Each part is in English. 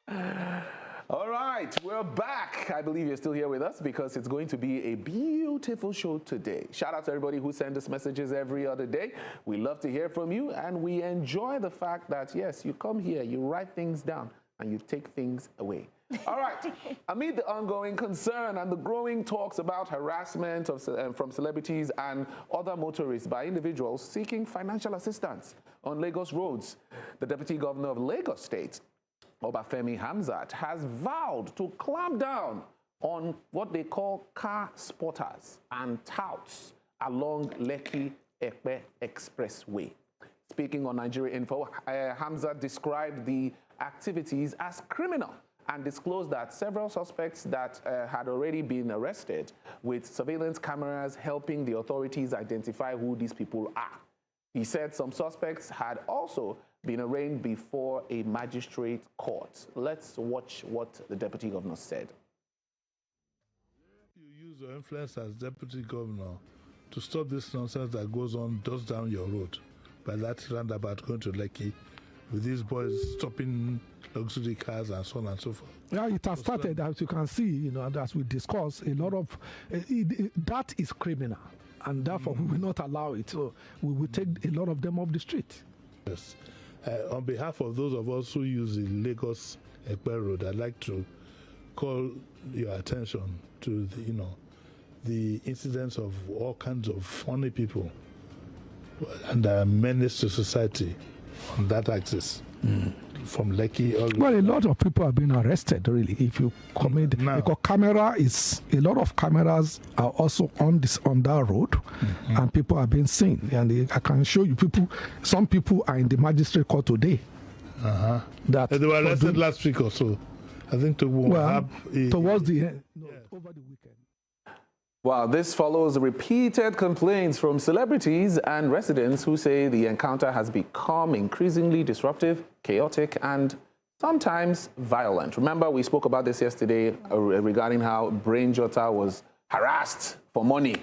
All right, we're back. I believe you're still here with us because it's going to be a beautiful show today. Shout out to everybody who sends us messages every other day. We love to hear from you, and we enjoy the fact that, yes, you come here, you write things down, and you take things away. All right, amid the ongoing concern and the growing talks about harassment from celebrities and other motorists by individuals seeking financial assistance on Lagos roads, the Deputy Governor of Lagos State, Obafemi Hamzat, has vowed to clamp down on what they call car spotters and touts along Lekki-Epe Expressway. Speaking on Nigeria Info, Hamzat described the activities as criminal and disclosed that several suspects that had already been arrested, with surveillance cameras helping the authorities identify who these people are. He said some suspects had also been arraigned before a magistrate court. Let's watch what the deputy governor said. You use your influence as deputy governor to stop this nonsense that goes on just down your road by that roundabout going to Lekki, with these boys stopping luxury cars and so on and so forth. Yeah, it has started, as you can see, you know, as we discussed, a lot of that is criminal, and therefore we will not allow it. So we will take a lot of them off the street. Yes. On behalf of those of us who use the Lagos-Epe Road, I'd like to call your attention to the incidents of all kinds of funny people and a menace to society on that axis. From Lekki. Well, a lot of people have been arrested, really, if you commit. Because a lot of cameras are also on that road, and people are being seen. And I can show you some people are in the magistrate court today. That they were arrested last week or so. I think towards the end, over the weekend. Well, this follows repeated complaints from celebrities and residents who say the encounter has become increasingly disruptive, chaotic, and sometimes violent. Remember, we spoke about this yesterday regarding how Brain Jota was harassed for money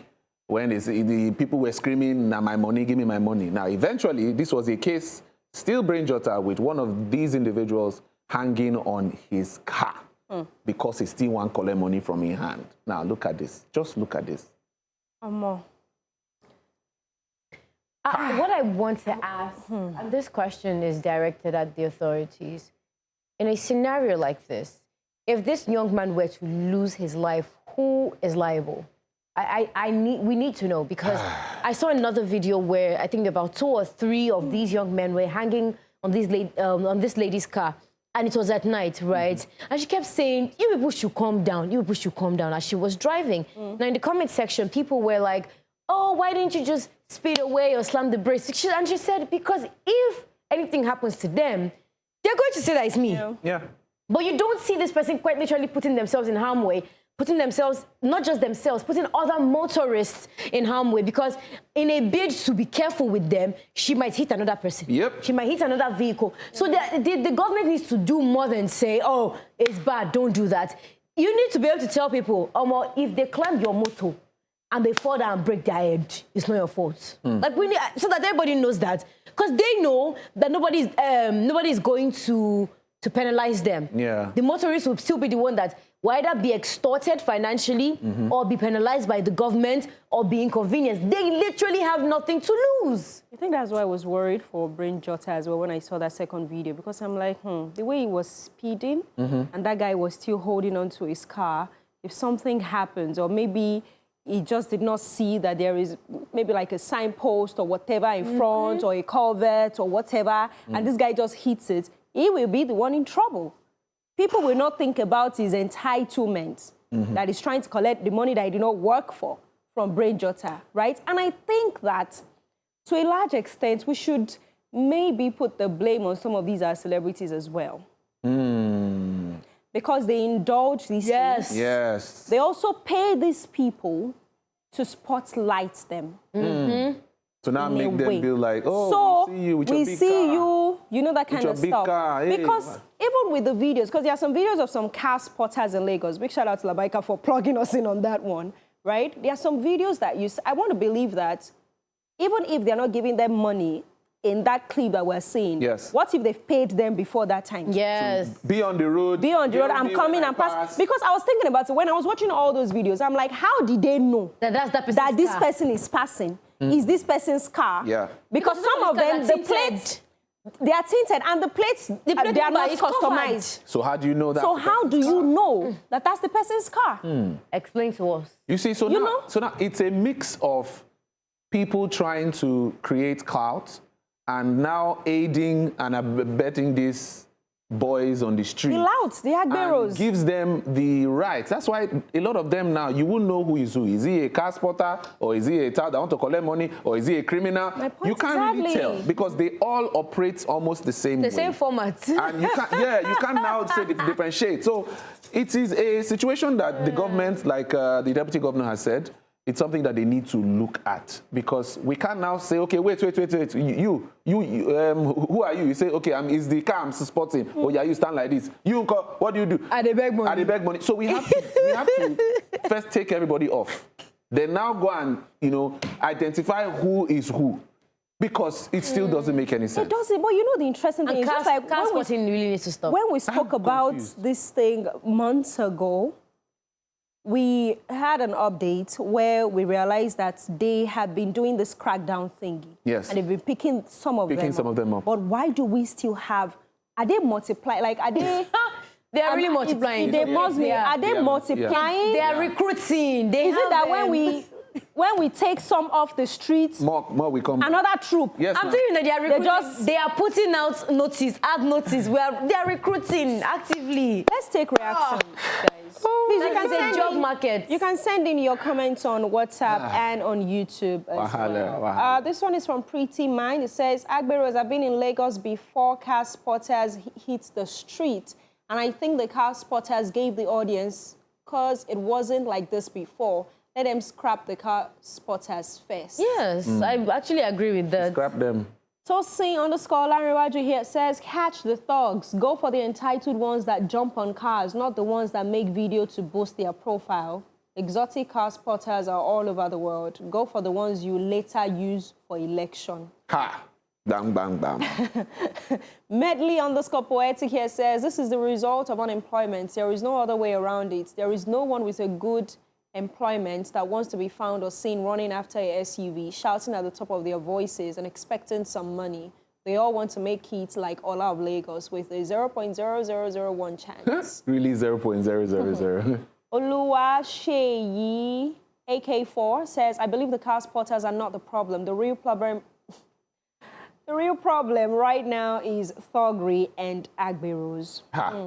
when the people were screaming, "Now my money, give me my money." Now, eventually, this was a case, still Brain Jota, with one of these individuals hanging on his car. Because he still won't collect money from his hand. Now, look at this. Just look at this. What I want to ask, and this question is directed at the authorities. In a scenario like this, if this young man were to lose his life, who is liable? We need to know, because I saw another video where I think about 2 or 3 of these young men were hanging on this lady's car. And it was at night, right? And she kept saying, "You people should calm down. You people should calm down," as she was driving. Now, in the comment section, people were like, "Oh, why didn't you just speed away or slam the brakes?" And she said, because if anything happens to them, they're going to say that it's me. Yeah. But you don't see this person quite literally putting themselves in harm's way, putting themselves, not just themselves, putting other motorists in harm's way, because in a bid to be careful with them, she might hit another person. Yep. She might hit another vehicle. So the government needs to do more than say, "Oh, it's bad, don't do that." You need to be able to tell people, if they climb your motor and they fall down and break their head, it's not your fault. Like, we need, so that everybody knows that. Because they know that nobody's going to penalize them. Yeah. The motorists will still be the one that will either be extorted financially or be penalized by the government or be inconvenienced. They literally have nothing to lose. I think that's why I was worried for Brain Jota as well when I saw that second video, because I'm like, the way he was speeding and that guy was still holding on to his car, if something happens, or maybe he just did not see that there is maybe like a signpost or whatever in front, or a culvert or whatever, and this guy just hits it, he will be the one in trouble. People will not think about his entitlement, that he's trying to collect the money that he did not work for from Brain Jota, right? And I think that, to a large extent, we should maybe put the blame on some of these celebrities as well. Because they indulge these things. Yes. They also pay these people to spotlight them. So now make them feel like, oh, so we see you with your big we see car. you know, that kind of stuff. Hey, because even with the videos, because there are some videos of some car spotters in Lagos. Big shout out to Labaika for plugging us in on that one, right? There are some videos that I want to believe that even if they're not giving them money, in that clip that we're seeing. Yes. What if they've paid them before that time? Yes. Be on the road. Be on the road. I'm coming and pass. Because I was thinking about it when I was watching all those videos. I'm like, how did they know that this person is passing? Is this person's car? Yeah. Because some of them, the plates, they are tinted, and the plates, they are not customized. So how do you know that? So how do you know that that's the person's car? Explain to us. You see, so now it's a mix of people trying to create clout and now aiding and abetting these boys on the street. The louts, the agberos. Gives them the rights. That's why a lot of them now, you won't know who is who. Is he a car spotter, or is he a child that want to collect money, or is he a criminal? You can't really tell because they all operate almost the same way. The same format. And you can't now say differentiate. So it is a situation that the government, like the deputy governor has said, it's something that they need to look at, because we can't now say, okay, wait. You, who are you? You say, okay, is the car I'm sporting. Oh yeah, you stand like this. You, what do? I beg money. I beg money. So we have to first take everybody off. Then now go and identify who is who, because it still doesn't make any sense. It doesn't. But you know the interesting thing is just like car sporting really needs to stop. When we spoke about this thing months ago, we had an update where we realized that they had been doing this crackdown thingy. Yes. And they've been picking some of them up. But why do we still have, are they multiplying? Like, are they... They are really multiplying. They must be. Are they multiplying? They are recruiting. Is it that when we take some off the streets, more we come. Another troop. Yes, I'm telling you that they are recruiting. They are putting out notice, ad notice. They are recruiting actively. Let's take reactions, guys. Please, you can send job market. You can send in your comments on WhatsApp and on YouTube as well. This one is from Pretty Mind. It says, Agberos have been in Lagos before car spotters hit the street. And I think the car spotters gave the audience, because it wasn't like this before, let them scrap the car spotters first. Yes, I actually agree with that. Scrap them. Tosin_Lanrewaju here says, catch the thugs. Go for the entitled ones that jump on cars, not the ones that make video to boost their profile. Exotic car spotters are all over the world. Go for the ones you later use for election. Ha! Bang, bang, bang. Medley_poetic here says, this is the result of unemployment. There is no other way around it. There is no one with a good employment that wants to be found or seen running after a SUV, shouting at the top of their voices and expecting some money. They all want to make it like Ola of Lagos with a 0.0001 chance. Really 0.000. Oluwa Sheyi, AK4, says, I believe the car spotters are not the problem. The real problem right now is thuggery and agberos.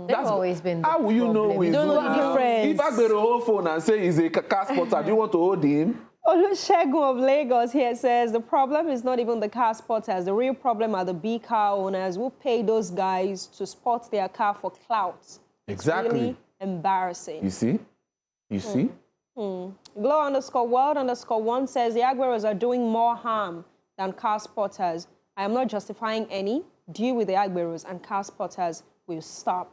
They've always been the How will you know? You don't know the difference. If Agbero hold phone and say he's a car spotter, do you want to hold him? Olusegun of Lagos here says, the problem is not even the car spotters. The real problem are the B car owners who pay those guys to spot their car for clout. Exactly. It's really embarrassing. You see? You see? Glow_world_1 says, the agberos are doing more harm than car spotters. I am not justifying any. Deal with the agberos and car spotters will stop.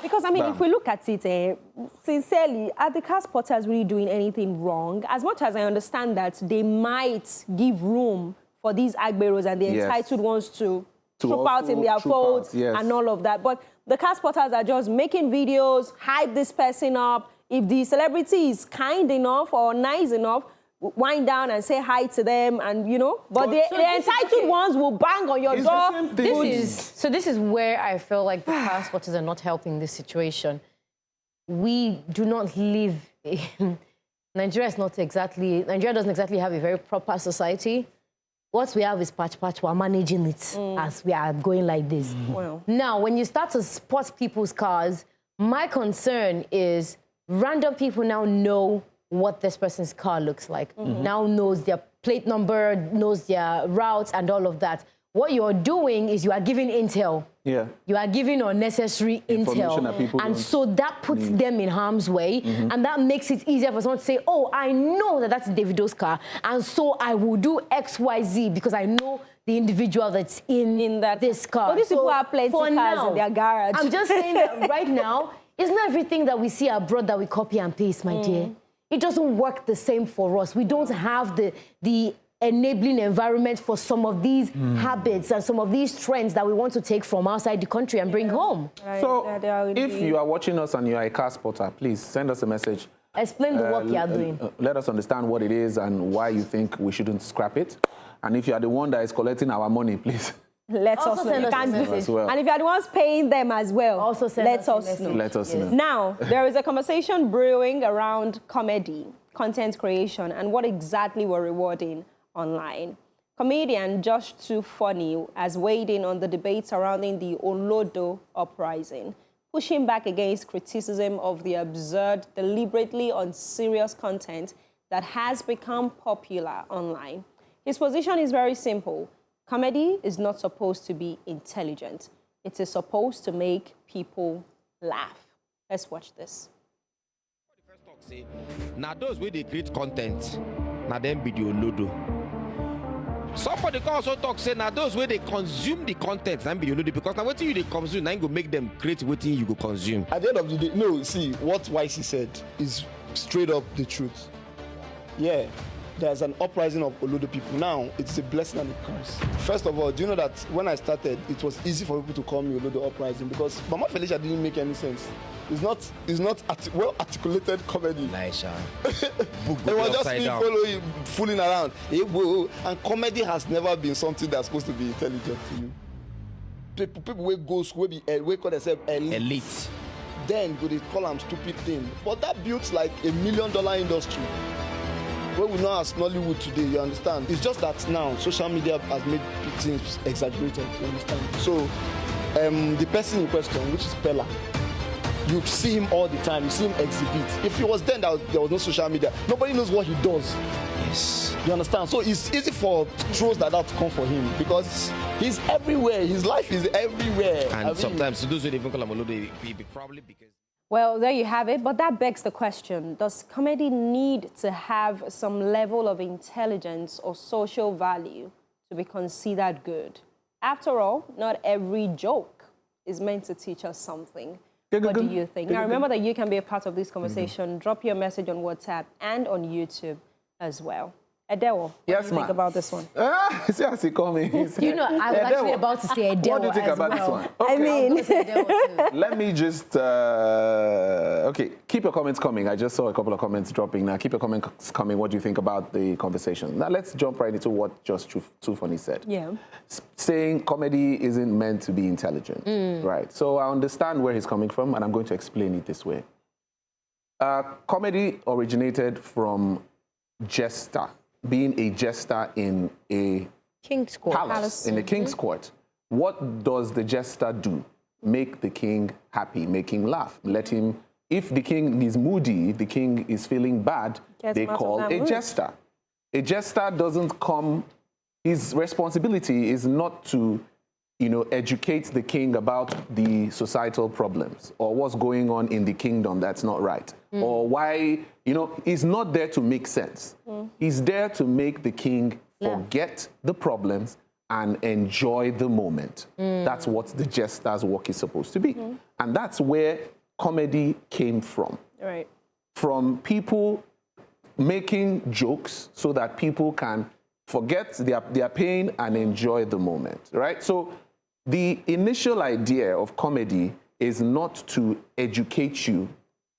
Because, I mean, if we look at it, sincerely, are the car spotters really doing anything wrong? As much as I understand that they might give room for these agberos and the entitled ones to troop out in their folds and all of that. But the car spotters are just making videos, hype this person up. If the celebrity is kind enough or nice enough, wind down and say hi to them, and but the entitled ones will bang on your door. This is where I feel like the car spotters are not helping this situation. We do not live Nigeria doesn't exactly have a very proper society. What we have is patch. We're managing it as we are going like this. Well. Now, when you start to spot people's cars, my concern is random people now know what this person's car looks like. Now knows their plate number, knows their routes and all of that. What you're doing is you are giving intel. Yeah. You are giving unnecessary intel. And so that puts them in harm's way. And that makes it easier for someone to say, oh, I know that that's Davido's car. And so I will do X, Y, Z because I know the individual that's in this car. But these people have plenty cars in their garage. I'm just saying that right now, it's not everything that we see abroad that we copy and paste, my dear. It doesn't work the same for us. We don't have the enabling environment for some of these habits and some of these trends that we want to take from outside the country and bring home. Right. So, Yeah, if you are watching us and you are a car spotter, please send us a message. Explain the work you are doing. Let us understand what it is and why you think we shouldn't scrap it. And if you are the one that is collecting our money, please. Let us Also know. send You us a can do message. As well. And if you're the ones paying them as well, Also send let us a us message. know. Let us know. Now, there is a conversation brewing around comedy, content creation, and what exactly we're rewarding online. Comedian Josh Too Funny has weighed in on the debate surrounding the Olodo uprising, pushing back against criticism of the absurd, deliberately unserious content that has become popular online. His position is very simple. Comedy is not supposed to be intelligent. It is supposed to make people laugh. Let's watch this. Now those where they create content, now them be the Olodo. Somebody can also talk say now those where they consume the content, then be the Olodo, because now what you they consume, now you go make them create what you go consume. At the end of the day, no, see, what YC said is straight up the truth. Yeah, there's an uprising of Olodo people. Now, it's a blessing and a curse. First of all, do you know that when I started, it was easy for people to call me Olodo uprising because Mama Felicia didn't make any sense. It's not well articulated comedy. Nice, It was just me following, fooling around. And comedy has never been something that's supposed to be intelligent to you. People will go school, we call themselves elite. Then go they call them stupid thing. But that builds like $1 million industry. What we know as Nollywood today, you understand? It's just that now social media has made things exaggerated, you understand? So the person in question, which is Pella, you see him all the time, you see him exhibit. If he was then, there was no social media. Nobody knows what he does. Yes. You understand? So it's easy for trolls like that to come for him because he's everywhere. His life is everywhere. And sometimes those who even call him Olodo, probably because. Well, there you have it. But that begs the question, does comedy need to have some level of intelligence or social value to be considered good? After all, not every joke is meant to teach us something. What do you think? Now, remember that you can be a part of this conversation. Drop your message on WhatsApp and on YouTube as well. Adewo, what do you think about this one? See how he call me. You know, I was actually about to say Adewo. What do you think as about well. this one? I mean, Let me just, okay, keep your comments coming. I just saw a couple of comments dropping now. Keep your comments coming. What do you think about the conversation? Now, let's jump right into what Just Too Funny said. yeah. Saying comedy isn't meant to be intelligent, right? So I understand where he's coming from, and I'm going to explain it this way. Comedy originated from jester, being a jester in a King's Court. palace, in the king's court. What does the jester do? Make the king happy, make him laugh, let him, if the king is moody, if the king is feeling bad, Get they him out of call that a mood. jester. A jester doesn't come, his responsibility is not to, educate the king about the societal problems or what's going on in the kingdom that's not right. Or why, he's not there to make sense. He's there to make the king forget the problems and enjoy the moment. That's what the jester's work is supposed to be. And that's where comedy came from. Right. From people making jokes so that people can forget their pain and enjoy the moment, right? So the initial idea of comedy is not to educate you,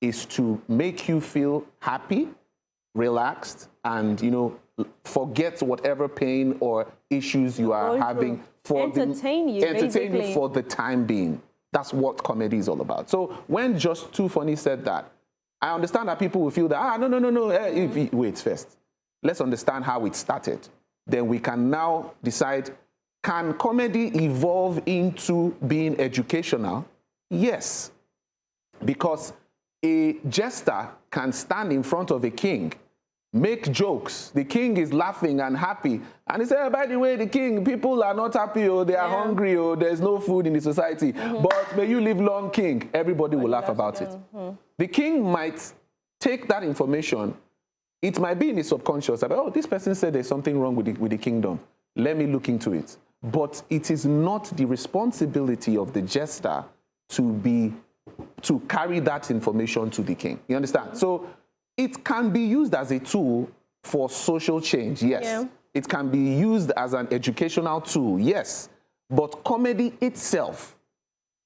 is to make you feel happy, relaxed, and, forget whatever pain or issues you are having for entertain you for the time being. That's what comedy is all about. So when Just Too Funny said that, I understand that people will feel that, no. Wait first. Let's understand how it started. Then we can now decide, can comedy evolve into being educational? Yes. Because a jester can stand in front of a king, make jokes. The king is laughing and happy. And he said, by the way, the king, people are not happy, or they are hungry, or there's no food in the society. But may you live long, king. Everybody will laugh about it. The king might take that information. It might be in his subconscious about, this person said there's something wrong with the kingdom. Let me look into it. But it is not the responsibility of the jester to carry that information to the king. You understand? So it can be used as a tool for social change, yes. it can be used as an educational tool, yes. But comedy itself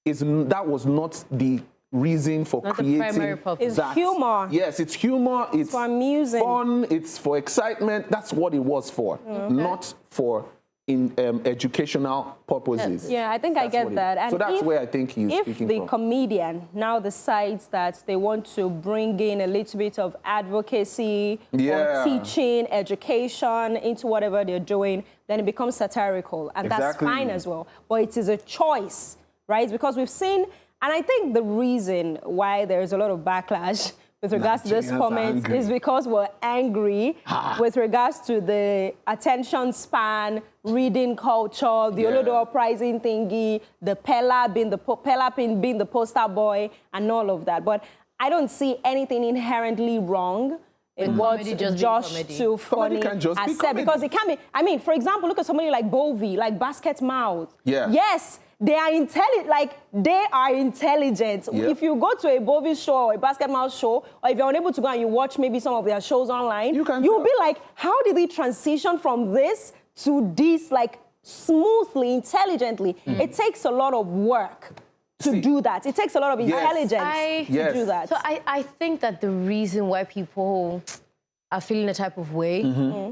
that was not the reason for creating the primary purpose. It's humor. Yes, it's humor. It's for amusing. Fun. It's for excitement. That's what it was for, not for educational purposes. Yeah, I think I get that. And so that's where I think he's speaking from. If the comedian now decides that they want to bring in a little bit of advocacy or teaching, education into whatever they're doing, then it becomes satirical. And that's fine as well. But it is a choice, right? Because we've seen, and I think the reason why there's a lot of backlash with regards to this comment is because we're angry with regards to the attention span, reading culture, the Olodo uprising thingy, the Pella being the poster boy, and all of that. But I don't see anything inherently wrong in what Josh too funny has said, because it can be. I mean, for example, look at somebody like Bovi, like Basket Mouth. Yeah. Yes. They are intelligent, Yep. If you go to a Bovi show or a Basket Mouth show, or if you're unable to go and you watch maybe some of their shows online, you'll be like, how did they transition from this to this, like, smoothly, intelligently? It takes a lot of work to do that. It takes a lot of intelligence to do that. So I think that the reason why people are feeling a type of way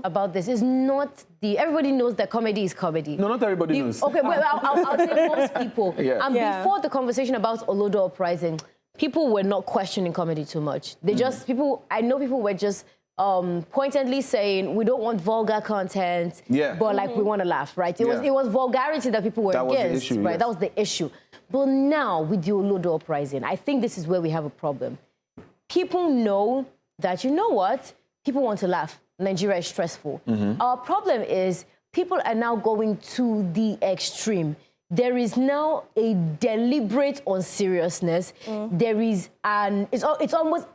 about this is not everybody knows that comedy is comedy. No, not everybody knows. Okay, but I'll say most people. Before the conversation about Olodo uprising, people were not questioning comedy too much. They just, I know people were just pointedly saying, we don't want vulgar content, but like we want to laugh, right? It was vulgarity that people were against, issue, right? That was the issue. But now with the Olodo uprising, I think this is where we have a problem. People know that, you know what? People want to laugh. Nigeria is stressful. Our problem is people are now going to the extreme. There is now a deliberate unseriousness. There is it's almost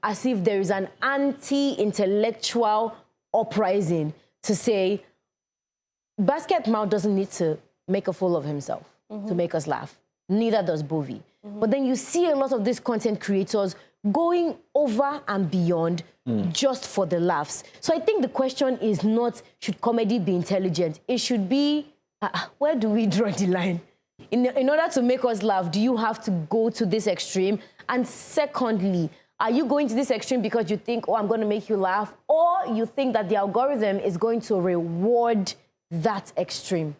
as if there is an anti-intellectual uprising to say, Basket Mouth doesn't need to make a fool of himself to make us laugh. Neither does Bovi. But then you see a lot of these content creators going over and beyond just for the laughs. So I think the question is not, should comedy be intelligent? It should be, where do we draw the line? In order to make us laugh, do you have to go to this extreme? And secondly, are you going to this extreme because you think, oh, I'm going to make you laugh? Or you think that the algorithm is going to reward that extreme?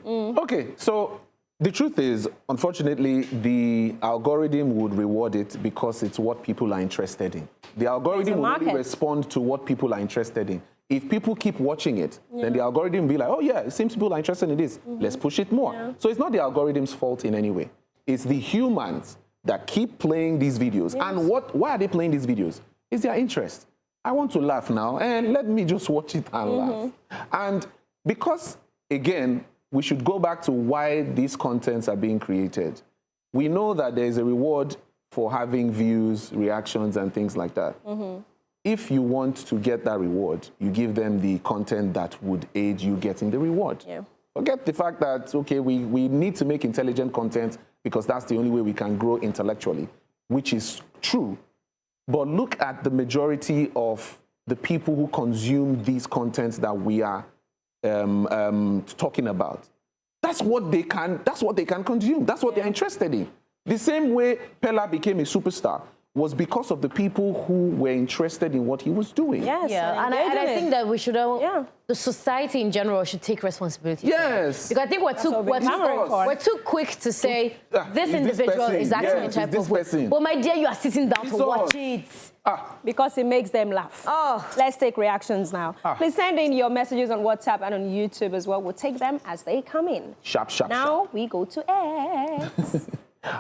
Okay, so the truth is, unfortunately, the algorithm would reward it because it's what people are interested in. The algorithm will only respond to what people are interested in. If people keep watching it, then the algorithm will be like, oh yeah, it seems people are interested in this. Let's push it more. So it's not the algorithm's fault in any way. It's the humans that keep playing these videos. And why are they playing these videos? It's their interest. I want to laugh now, and let me just watch it and laugh. And because, again, we should go back to why these contents are being created. We know that there is a reward for having views, reactions, and things like that. If you want to get that reward, you give them the content that would aid you getting the reward. Forget the fact that, okay, we need to make intelligent content because that's the only way we can grow intellectually, which is true. But look at the majority of the people who consume these contents that we are talking about. That's what they can consume. That's what they're interested in. The same way Pella became a superstar was because of the people who were interested in what he was doing. And I think that we should, the society in general should take responsibility. Yes. Because I think we're too quick to say, this individual is acting a type of way. But my dear, you are sitting down to watch it. Because it makes them laugh. Let's take reactions now. Please send in your messages on WhatsApp and on YouTube as well. We'll take them as they come in. Now we go to X.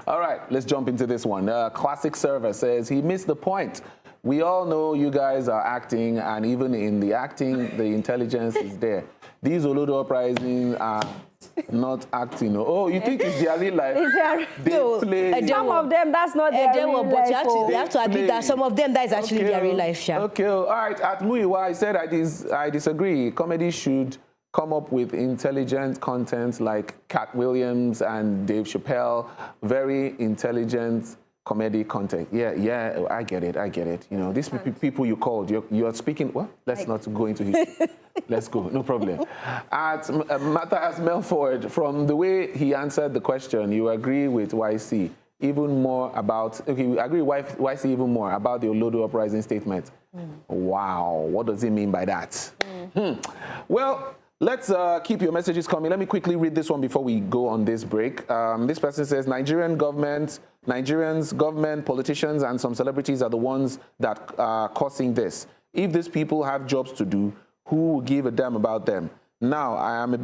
All right, let's jump into this one. Classic Server says he missed the point. We all know you guys are acting, and even in the acting, the intelligence is there. These Olodo uprisings are not acting. Oh, you think it's their real life? Some of them, that's not their real life. But you have to admit that some of them, that is actually their real life. Okay, all right. At Muiwa, I said I disagree. Comedy should come up with intelligent content like Cat Williams and Dave Chappelle, very intelligent comedy content. Yeah, I get it. You know, these people you called, you're speaking, what? Let's not go into history. Let's go, no problem. At Matthias Melford, from the way he answered the question, you agree with YC even more about, okay, you agree with YC even more about the Olodo uprising statement. Wow, what does it mean by that? Well, let's keep your messages coming. Let me quickly read this one before we go on this break. This person says, Nigerians, government, politicians, and some celebrities are the ones that are causing this. If these people have jobs to do, who will give a damn about them? Now, I have a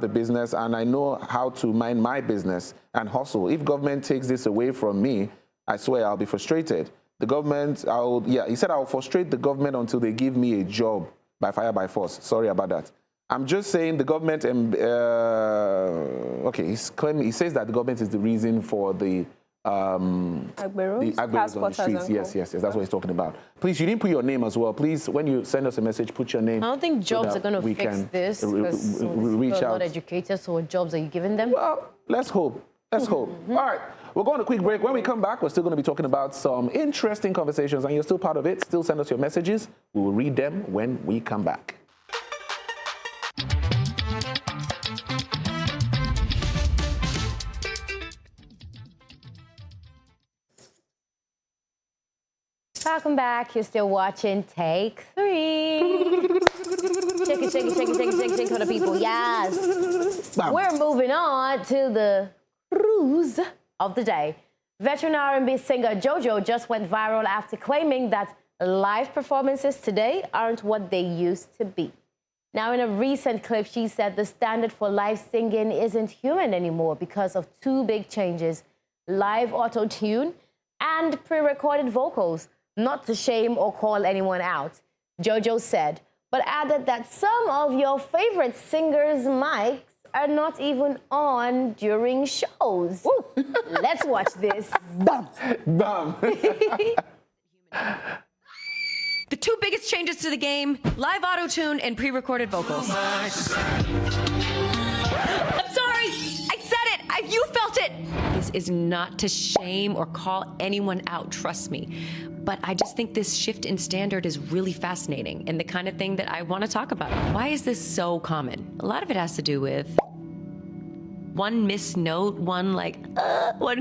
business, and I know how to mind my business and hustle. If government takes this away from me, I swear I'll be frustrated. The government, he said I'll frustrate the government until they give me a job by fire, by force. Sorry about that. I'm just saying the government, he says that the government is the reason for the Agberos on the streets. Yes, that's what he's talking about. Please, you didn't put your name as well. Please, when you send us a message, put your name. I don't think jobs are going to fix this because people are not educated, so what jobs are you giving them? Well, let's hope. All right, we're going on a quick break. When we come back, we're still going to be talking about some interesting conversations, and you're still part of it. Still send us your messages. We will read them when we come back. Welcome back. You're still watching Take 3. Shake it for the people. Yes. Bam. We're moving on to the cruise of the day. Veteran R&B singer JoJo just went viral after claiming that live performances today aren't what they used to be. Now, in a recent clip, she said the standard for live singing isn't human anymore because of two big changes: live auto-tune and pre-recorded vocals. Not to shame or call anyone out, JoJo said, but added that some of your favorite singers' mics are not even on during shows. Let's watch this. Bam. The two biggest changes to the game, live auto-tune and pre-recorded vocals. I'm sorry, I said it, you felt it. This is not to shame or call anyone out, trust me. But I just think this shift in standard is really fascinating and the kind of thing that I want to talk about. Why is this so common? A lot of it has to do with one missed note, one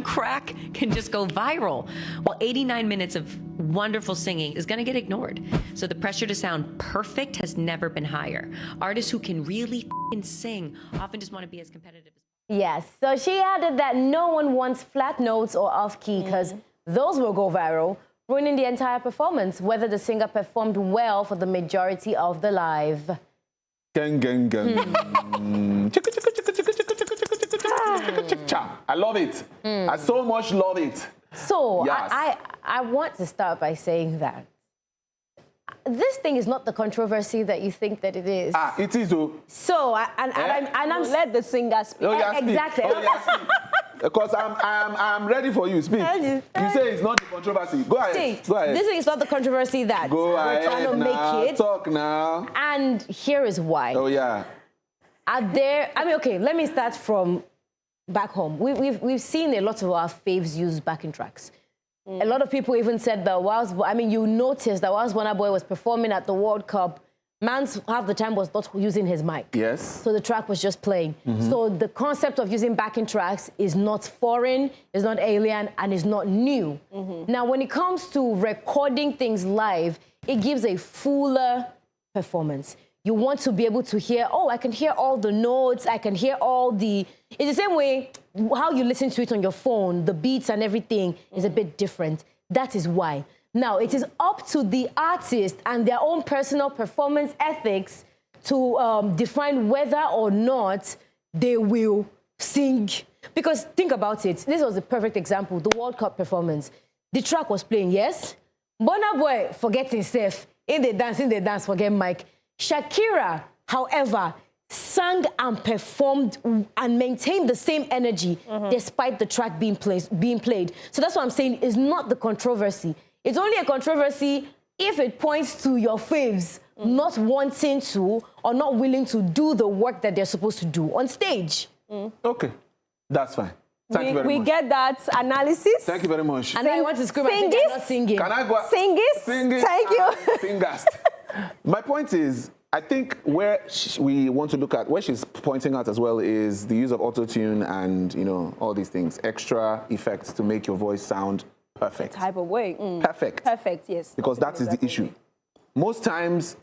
crack can just go viral. Well, 89 minutes of wonderful singing is going to get ignored. So the pressure to sound perfect has never been higher. Artists who can really sing often just want to be as competitive as possible. Yes, so she added that no one wants flat notes or off-key because those will go viral, ruining the entire performance, whether the singer performed well for the majority of the live. Gang. I love it. I so much love it. So Yes. I want to start by saying that this thing is not the controversy that you think that it is. It is though. So I'm Let the singer speak. Exactly. Because I'm ready for you. Speak. You say it's not the controversy. Go ahead. This thing is not the controversy that we're trying to make it. Talk now. And here is why. Oh yeah. Let me start from back home. We've seen a lot of our faves use backing tracks. A lot of people even said that you noticed that whilst Burna Boy was performing at the World Cup, Mans half the time was not using his mic. Yes. So the track was just playing. So the concept of using backing tracks is not foreign, is not alien, and is not new. Now, when it comes to recording things live, it gives a fuller performance. You want to be able to hear, I can hear all the notes, I can hear it's the same way how you listen to it on your phone, the beats and everything is a bit different. That is why. Now, it is up to the artist and their own personal performance ethics to define whether or not they will sing. Because think about it. This was a perfect example, the World Cup performance. The track was playing, yes? Burna Boy forget himself. In the dance, forget Mike. Shakira, however, sang and performed and maintained the same energy despite the track being played. So that's what I'm saying is not the controversy. It's only a controversy if it points to your faves not wanting to or not willing to do the work that they're supposed to do on stage. Okay, that's fine. Thank you very we much. get that analysis. Thank you very much. And I want to scream and think I'm not singing. Can I go? Singist. Thank you. Singers. My point is, I think where we want to look at, where she's pointing out as well, is the use of auto-tune and, you know, all these things, extra effects to make your voice sound perfect. Type of way. Perfect. Perfect, yes. Because that is the issue. Most times,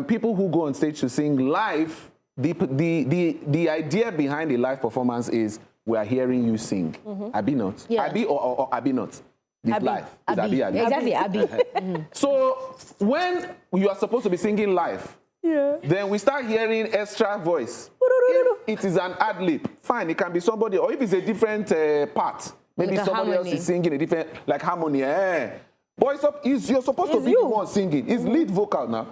people who go on stage to sing live, the idea behind a live performance is we are hearing you sing. Abi not. Yeah. Abi or Abi not. This Abi. live. It's Abi. Exactly, Abi. So when you are supposed to be singing live, then we start hearing extra voice. If it is an ad lib, fine, it can be somebody, or if it's a different part, maybe like somebody else is singing a different, like harmony. But you're supposed to be the one singing. It's lead vocal now,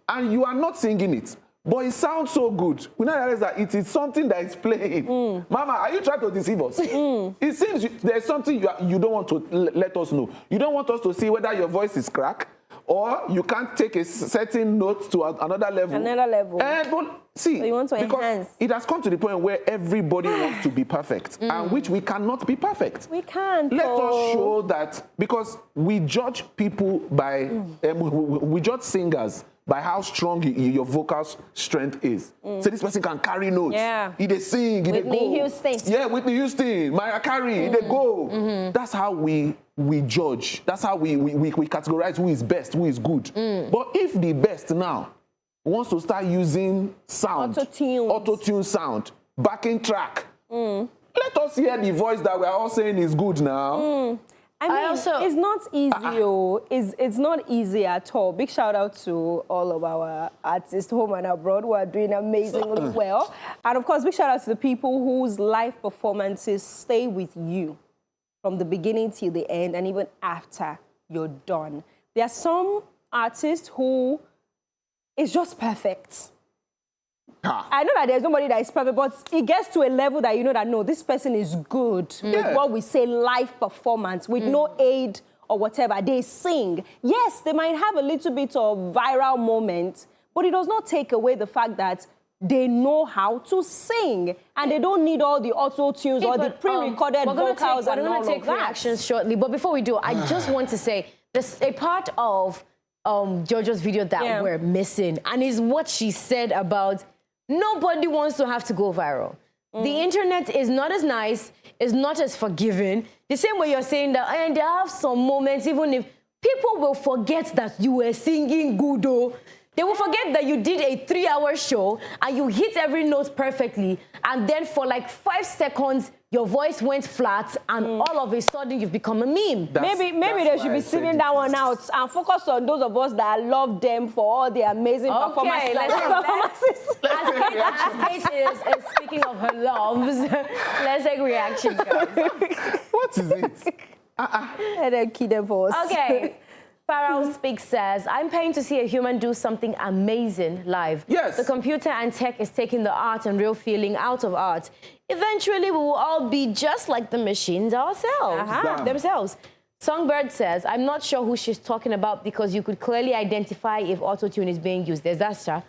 and you are not singing it. But it sounds so good. We now realize that it is something that is playing. Mama, are you trying to deceive us? It seems there's something you don't want to let us know. You don't want us to see whether your voice is cracked, or you can't take a certain note to another level. Another level. But see, so you want to because enhance. it has come to the point where everybody wants to be perfect, and which we cannot be perfect. We can't. Let us show that, because we judge people by, we judge singers by how strong your vocal strength is. So this person can carry notes. Yeah. They sing, they go. Whitney Houston. Yeah, Whitney Houston, Mariah Carey, they go. That's how we judge. That's how we categorize who is best, who is good. But if the best now wants to start using sound, auto-tune sound, backing track, let us hear the voice that we are all saying is good now. I mean, it's not easy. It's not easy at all. Big shout out to all of our artists, home and abroad, who are doing amazingly well. And of course, big shout out to the people whose live performances stay with you from the beginning till the end, and even after you're done. There are some artists who is just perfect. I know that there's nobody that is perfect, but it gets to a level that you know that, no, this person is good with what we say live performance, with no aid or whatever. They sing. Yes, they might have a little bit of viral moment, but it does not take away the fact that they know how to sing, and they don't need all the auto-tunes or the pre-recorded vocals and all of that. We're going to take reactions shortly, but before we do, I just want to say, this, a part of Jojo's video that we're missing, and is what she said about nobody wants to have to go viral. The internet is not as nice, is not as forgiving. The same way you're saying that, and they have some moments, even if people will forget that you were singing good, oh. They will forget that you did a 3-hour show and you hit every note perfectly, and then for like 5 seconds, your voice went flat, and all of a sudden you've become a meme. Maybe they should be singing that one out and focus on those of us that love them for all the amazing performances. As Kate is speaking of her loves, let's take reactions, guys. What is it? And then key them for us. Okay. Pharaoh Speaks says, I'm paying to see a human do something amazing live. Yes. The computer and tech is taking the art and real feeling out of art. Eventually, we will all be just like the machines themselves. Songbird says, I'm not sure who she's talking about, because you could clearly identify if auto-tune is being used. There's that.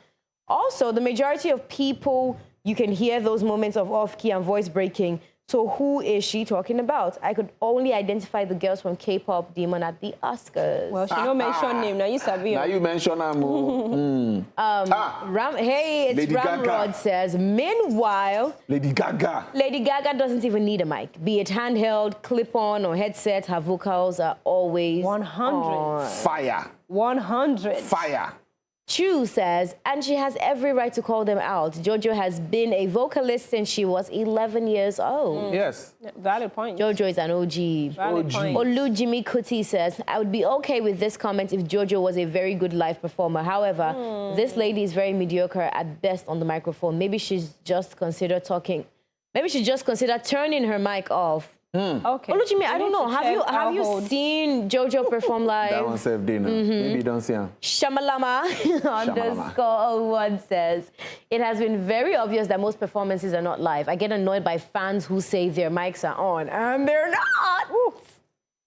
Also, the majority of people, you can hear those moments of off-key and voice breaking. So who is she talking about? I could only identify the girls from K-pop Demon at the Oscars. Well, she don't mention name. Now you sabi. Now you mention them. Hey, it's Lady Lil Rod says, meanwhile, Lady Gaga doesn't even need a mic. Be it handheld, clip-on, or headset, her vocals are always 100. on. Fire. 100. Fire. Chu says, and she has every right to call them out. Jojo has been a vocalist since she was 11 years old. Yes. Valid point. Jojo is an OG. Valid point. Olu Jimmy Kuti says, I would be okay with this comment if Jojo was a very good live performer. However, this lady is very mediocre at best on the microphone. Maybe she's just considered turning her mic off. Okay. Olu Jimmy, I don't know. Have you seen Jojo perform live? That one saved dinner. Maybe you don't see her. Shamalama _01 says, it has been very obvious that most performances are not live. I get annoyed by fans who say their mics are on and they're not.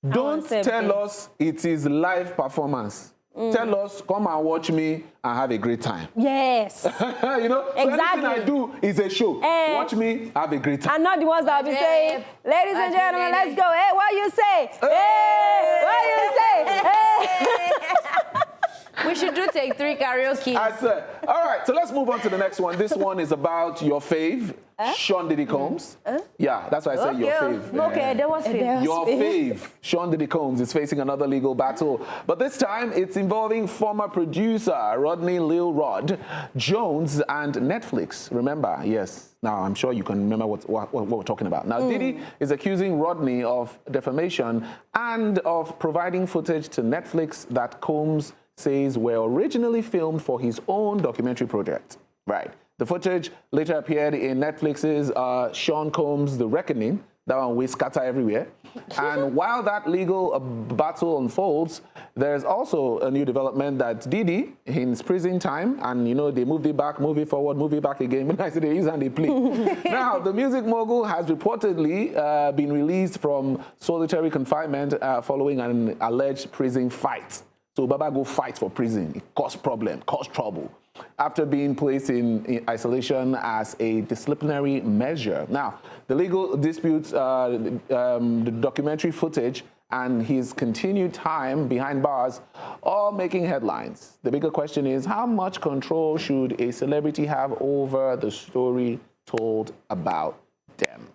Don't tell us it is live performance. Tell us, come and watch me and have a great time. Yes. You know, so everything I do is a show. Watch me, have a great time. I'm not the ones that will be saying, ladies and gentlemen, let's go. Hey, what you say? Hey, what you say? Hey. We should do take 3 karaoke. I said. All right, so let's move on to the next one. This one is about your fave, Sean Diddy Combs. Yeah, that's why I said your fave. Okay, there was fave. Your fave, Sean Diddy Combs, is facing another legal battle. But this time, it's involving former producer Rodney, Lil Rod, Jones, and Netflix. Remember, yes. Now, I'm sure you can remember what we're talking about. Now, Diddy is accusing Rodney of defamation and of providing footage to Netflix that Combs says were originally filmed for his own documentary project. Right. The footage later appeared in Netflix's Sean Combs' The Reckoning. That one we scatter everywhere. And while that legal battle unfolds, there's also a new development that Diddy, in his prison time, and you know, they moved it back, move it forward, move it back again, but I said they use and they play. Now, the music mogul has reportedly been released from solitary confinement following an alleged prison fight. So Baba go fight for prison. It caused problem, caused trouble, after being placed in isolation as a disciplinary measure. Now, the legal disputes, the documentary footage, and his continued time behind bars, all making headlines. The bigger question is, how much control should a celebrity have over the story told about them?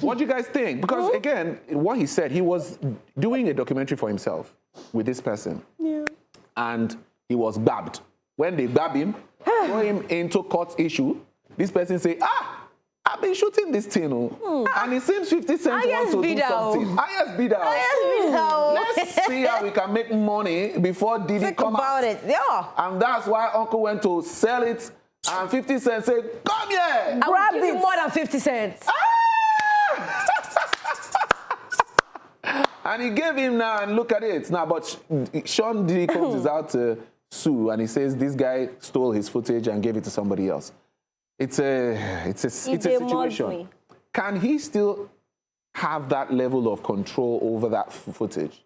What do you guys think? Because again, what he said, he was doing a documentary for himself with this person. Yeah. And he was babbed. When they grab him, throw him into court issue, this person say, I've been shooting this thing, and it seems 50 Cent wants to do something. Highest bidder. Let's see how we can make money before Diddy come out. Think about it, yeah. And that's why Uncle went to sell it, and 50 Cent said, come here. I will give you more than 50 cents. And he gave him now, and look at it. Now, but Sean Diddy Combs is out to sue, and he says this guy stole his footage and gave it to somebody else. It's a situation. Can he still have that level of control over that footage?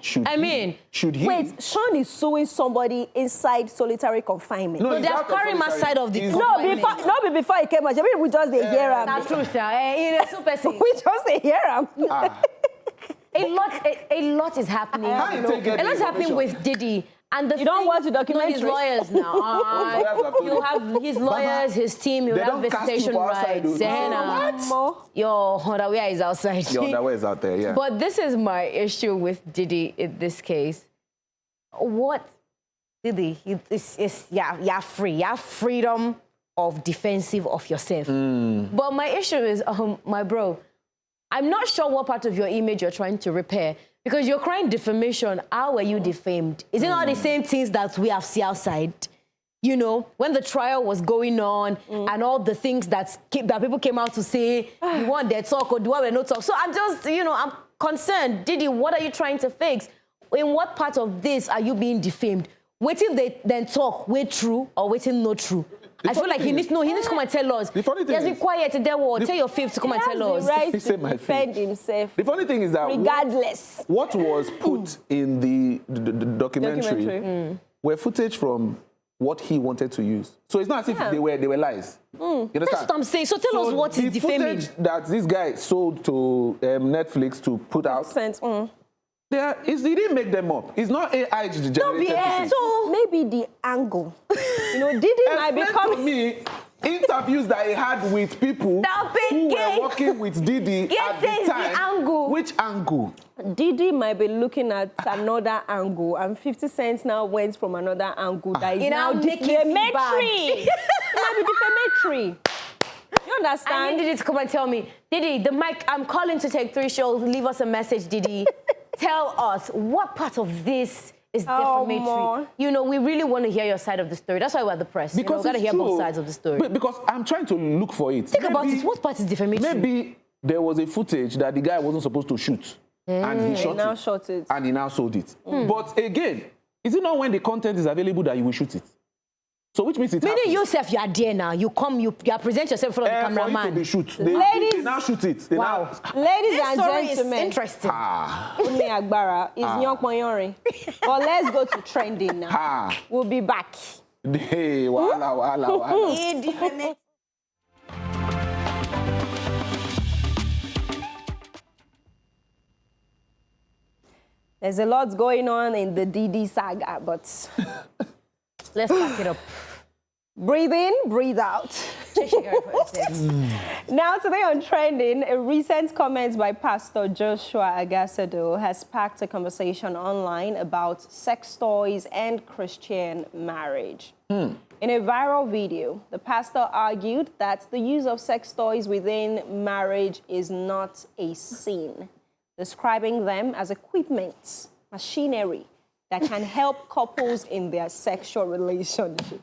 Should he? Wait, Sean is suing somebody inside solitary confinement. No, they have carried my side of the No, before he came out. We just didn't hear him. That's true, sir. We just didn't hear him. A lot is happening. A lot is happening with Diddy. And you don't watch the documentary? His lawyers now. You have his lawyers, his team, you have visitation rights. What? Your underwear is outside. Your underwear is out there, yeah. But this is my issue with Diddy in this case. What Diddy, you're free. You have freedom of defensive of yourself. But my issue is, my bro, I'm not sure what part of your image you're trying to repair. Because you're crying defamation. How were you defamed? Is it not the same things that we have seen outside? You know, when the trial was going on and all the things that people came out to say, you want their talk or do I no talk? So I'm just, I'm concerned. Diddy, what are you trying to fix? In what part of this are you being defamed? Waiting they then talk, wait true or waiting not true? I feel like he needs to come and tell us. The funny thing is, be quiet. Tell your fifth to come and tell us. Right to defend himself. The funny thing is that regardless, what was put in the documentary were footage from what he wanted to use. So it's not as if they were lies. You understand? That's what I'm saying. So tell us what is defaming. The footage that this guy sold to Netflix to put out. He didn't make them up. It's not AI generated. So maybe the angle. Diddy might be coming. To me, interviews that he had with people who were working with Diddy at the time. The angle. Which angle? Diddy might be looking at another angle, and 50 Cent now went from another angle that is now defamatory. It might be defamatory. You understand? I need Diddy to come and tell me, Diddy, the mic, I'm calling to take 3 shows. Leave us a message, Diddy. Tell us what part of this is defamatory. We really want to hear your side of the story. That's why we're the press. Because we got to hear both sides of the story. Because I'm trying to look for it. Think about it. What part is defamatory? Maybe there was a footage that the guy wasn't supposed to shoot. And he shot it. And he now sold it. But again, is it not when the content is available that you will shoot it? So which means it's Meaning yourself, you are there now. You come, you present yourself in front of the cameraman. For it to be shoot. Ladies, they now shoot it. They wow. Now, Ladies This and story is gentlemen. interesting. Umi Agbara is Nyok Mayori. But let's go to trending now. We'll be back. Hey, wala. There's a lot going on in the Diddy saga, but Let's back it up. breathe in, breathe out. Now, today on Trending, a recent comment by Pastor Joshua Agassado has sparked a conversation online about sex toys and Christian marriage. In a viral video, the pastor argued that the use of sex toys within marriage is not a sin, describing them as equipment, machinery that can help couples in their sexual relationship.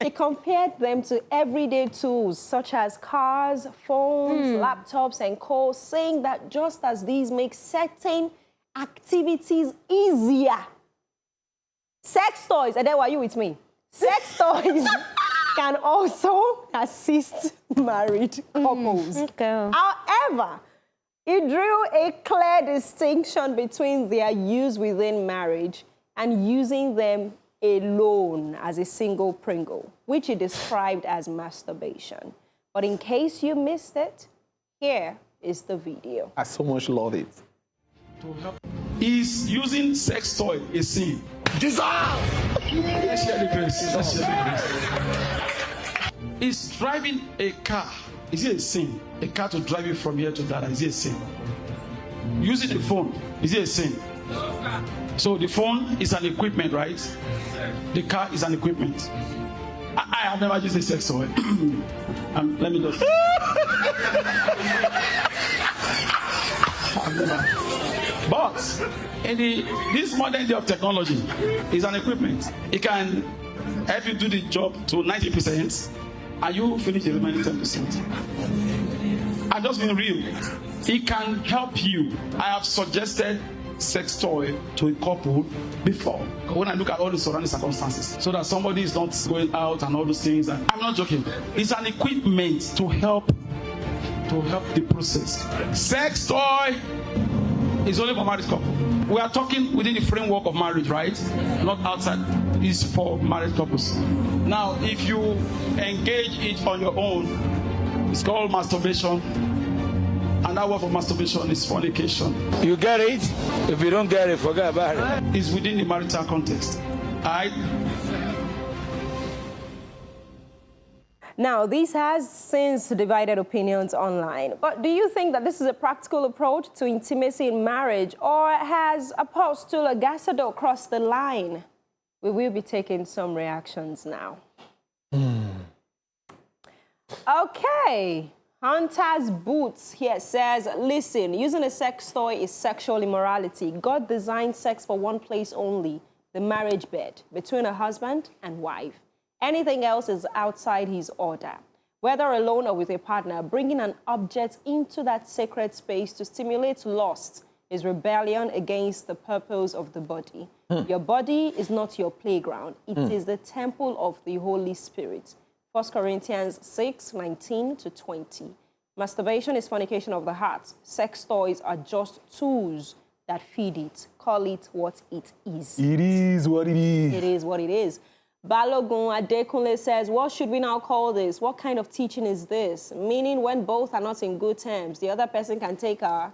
He compared them to everyday tools such as cars, phones, laptops, and calls, saying that just as these make certain activities easier, sex toys, and then were you with me? Sex toys can also assist married couples. Okay. However, he drew a clear distinction between their use within marriage and using them alone as a single Pringle, which he described as masturbation. But in case you missed it, here is the video. I so much love it. Is using sex toy a sin? Jesus! Let's share the grace. Let's share the grace. Is driving a car, is it a sin? A car to drive you from here to there, is it a sin? Using the phone, is it a sin? So the phone is an equipment, right? The car is an equipment. I have never used a sex toy. Let me just. But in this modern day of technology, is an equipment. It can help you do the job to 90%, and you finish the remaining 10%. I'm just being real. It can help you. I have suggested sex toy to a couple before. When I look at all the surrounding circumstances, so that somebody is not going out and all those things. And I'm not joking. It's an equipment to help the process. Sex toy is only for married couple. We are talking within the framework of marriage, right? Not outside. It's for married couples. Now, if you engage it on your own, it's called masturbation. And that word for masturbation is fornication. You get it? If you don't get it, forget about it. It's within the marital context. Alright? Now, this has since divided opinions online. But do you think that this is a practical approach to intimacy in marriage, or has Apostle Agassado crossed the line? We will be taking some reactions now. Okay. Hunter's Boots here says, listen, using a sex toy is sexual immorality. God designed sex for one place only, the marriage bed, between a husband and wife. Anything else is outside his order. Whether alone or with a partner, bringing an object into that sacred space to stimulate lust is rebellion against the purpose of the body. Your body is not your playground. It is the temple of the Holy Spirit. 1 Corinthians 6:19-20. Masturbation is fornication of the heart. Sex toys are just tools that feed it. Call it what it is. It is what it is. It is what it is. Balogun Adekunle says, what should we now call this? What kind of teaching is this? Meaning when both are not in good terms, the other person can take a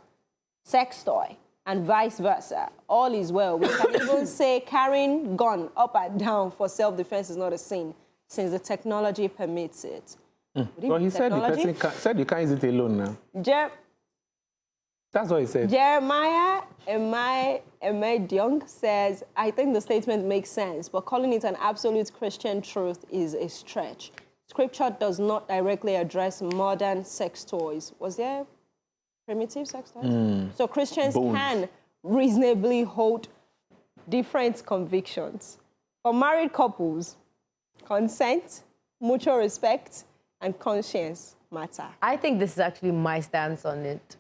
sex toy and vice versa. All is well. We can even say carrying gun up and down for self-defense is not a sin, since the technology permits it. Well, he said the person said you can't use it alone now. That's what he said. Jeremiah Emediong says, I think the statement makes sense, but calling it an absolute Christian truth is a stretch. Scripture does not directly address modern sex toys. Was there primitive sex toys? So Christians can reasonably hold different convictions. For married couples, consent, mutual respect, and conscience matter. I think this is actually my stance on it.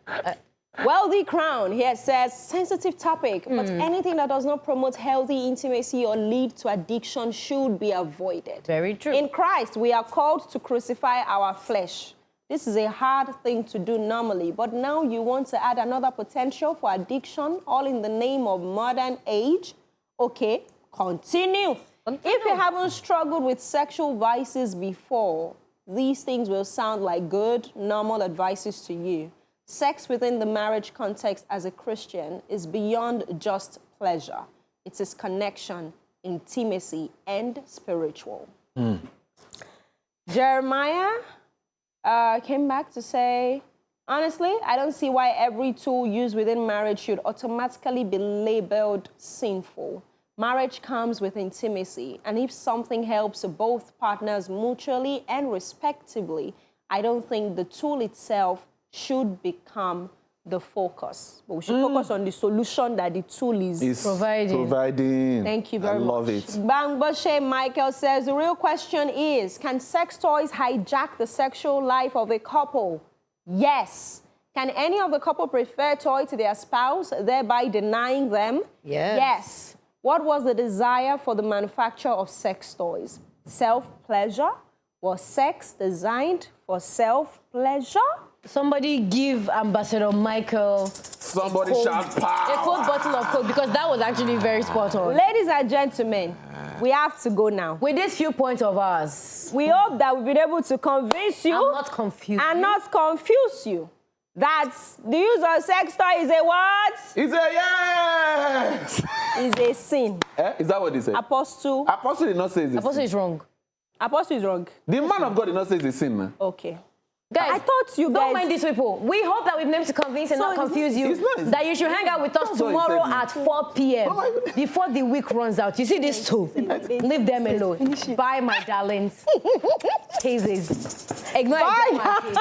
Wealthy Crown here says, sensitive topic, but anything that does not promote healthy intimacy or lead to addiction should be avoided. Very true. In Christ, we are called to crucify our flesh. This is a hard thing to do normally, but now you want to add another potential for addiction, all in the name of modern age. Okay, continue. If you haven't struggled with sexual vices before, these things will sound like good, normal advices to you. Sex within the marriage context as a Christian is beyond just pleasure. It is connection, intimacy, and spiritual. Jeremiah came back to say, honestly, I don't see why every tool used within marriage should automatically be labeled sinful. Marriage comes with intimacy, and if something helps both partners mutually and respectively, I don't think the tool itself should become the focus. But we should focus on the solution that the tool is providing. Thank you very much. I love it. Bangboshe Michael says, the real question is, can sex toys hijack the sexual life of a couple? Yes. Can any of the couple prefer toy to their spouse, thereby denying them? Yes. Yes. What was the desire for the manufacture of sex toys? Self-pleasure? Was sex designed for self-pleasure? Somebody give Ambassador Michael Somebody shout pow. a cold bottle of Coke, because that was actually very spot on. Ladies and gentlemen, we have to go now. With these few points of ours, we hope that we've been able to convince you I'm not confused. and not confuse you that the use of sex toy is a what? It's a yes. Is a sin. Is that what he said? Apostle. Apostle did not say it's a Apostle sin. is wrong. Apostle is wrong. The man of God did not say it's a sin, man. Okay. Guys, I thought you don't guys... mind these people. We hope that we've been able to convince and not confuse you. it's not. That you should hang out with us That's what he tomorrow said. at 4 p.m. before the week runs out. You see these two? Leave them alone. Bye, my darlings. Hazes. Ignore it.